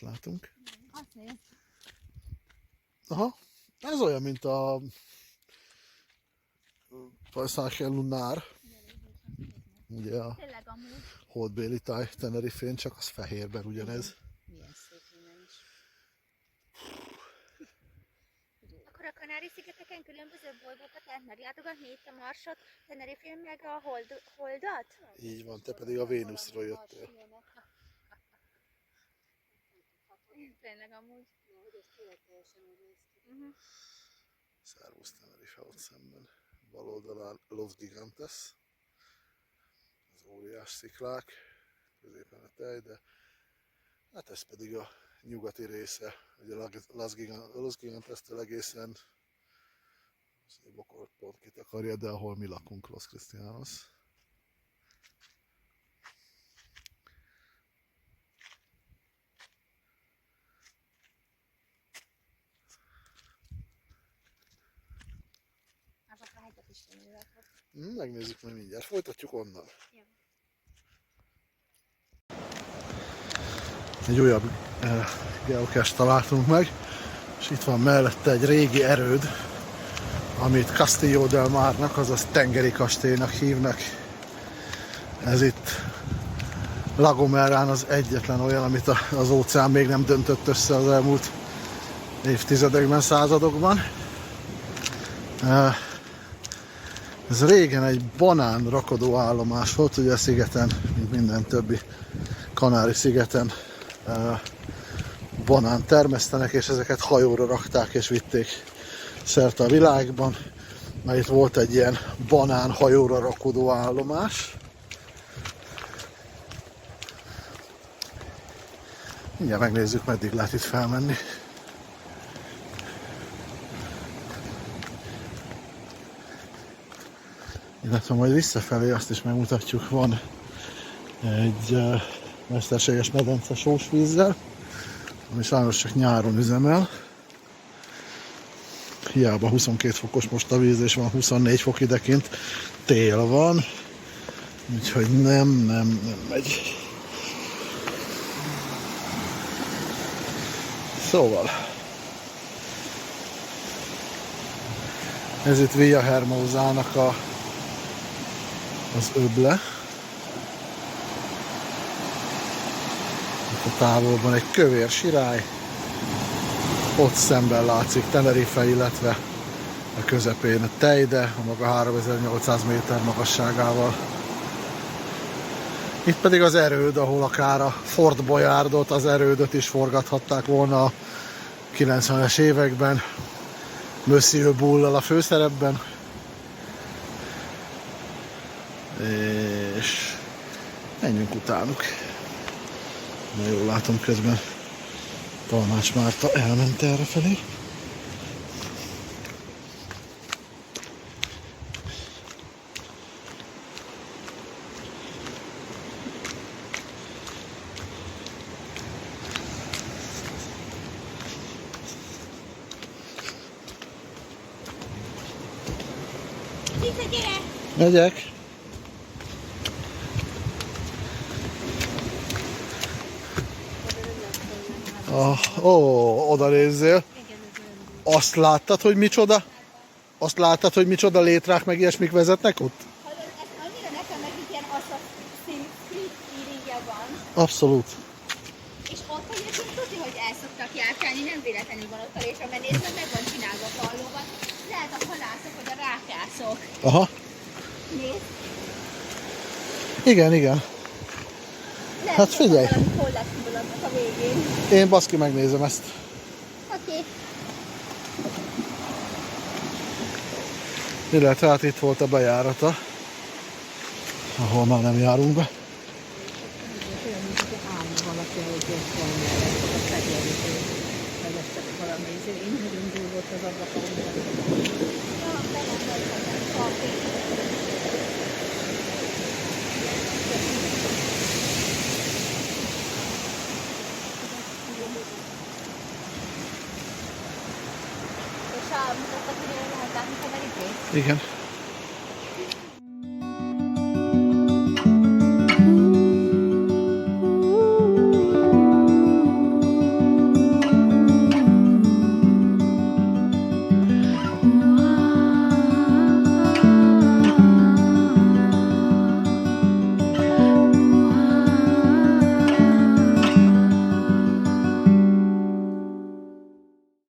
Mit látunk? Azt nézd. Aha, ez olyan, mint a Pajszák Lunar, ugye a Tényleg amúgy. holdbéli táj Tenerifén, csak az fehérben ugyanez. Milyen szép innen is. Akkor a Kanári-szigeteken különböző bolygókat lehet meglátogatni, itt a Marsot, Tenerifén meg a Holdat? Így van, te pedig a Vénuszról jöttél. Tényleg amúgy. Szervusz Tenerife ott szemben. Bal oldalán Los Gigantes, az óriás sziklák, középen a tej, de hát ez pedig a nyugati része, ugye Los Gigantes-től egészen Bokor pont kitakarja, de ahol mi lakunk, Los Cristianos. Megnézzük majd mindjárt, folytatjuk onnan. Ja. Egy újabb geocache találtunk meg, és itt van mellette egy régi erőd, amit Castillo del Marnak, azaz tengeri kastélynak hívnak. Ez itt La Gomerán az egyetlen olyan, amit az óceán még nem döntött össze az elmúlt évtizedekben, századokban. Ez régen egy banán rakodó állomás volt, ugye a szigeten, mint minden többi Kanári-szigeten banán termesztenek, és ezeket hajóra rakták és vitték szerte a világban. Mert itt volt egy ilyen banán hajóra rakodó állomás. Mindjárt megnézzük, meddig lehet itt felmenni. Illetve majd visszafelé azt is megmutatjuk, van egy mesterséges medence sósvízzel, ami sajnos csak nyáron üzemel. Hiába 22 fokos most a víz, és van 24 fok idekint, tél van, úgyhogy nem megy. Szóval, ez itt Via Hermosának az öble. Itt a távolban egy kövér sirály. Ott szemben látszik Tenerife, illetve a közepén a Teide, a maga 3800 méter magasságával. Itt pedig az erőd, ahol akár a Fort Boyardot, az erődöt is forgathatták volna a 90-es években. Monsieur Bull-lal a főszerepben. És menjünk utánuk. Na, jól látom, közben Talmács Márta elment errefelé. Megyek. Oda nézzél. Azt láttad, hogy micsoda? Azt láttad, hogy micsoda létrák meg ilyesmik vezetnek ott? Hallod, ez annyira nekem meg itt ilyen Assassin's Creed feelingje van. Abszolút. És ott egyébként tudni, hogy el szoktak járkálni, nem véletlenül van ott a rés, mert nézd, meg van csinálva pallóban. Lehet a halászok, vagy a rákászok. Aha. Nézd. Igen. Lehet, Hát figyelj. hol lesz kibaladnak a végén. Én baszki megnézem ezt. Oké. Illetve hát itt volt a bejárata, ahol már nem járunk be. Olyan, mint hogy állna valaki, ahogy ott van mellett, a fegyelmítő, fegestek valamelyik, én nagyon durvott az ablakon. És mutattak, hogy lehet látni Tenerifét? Igen.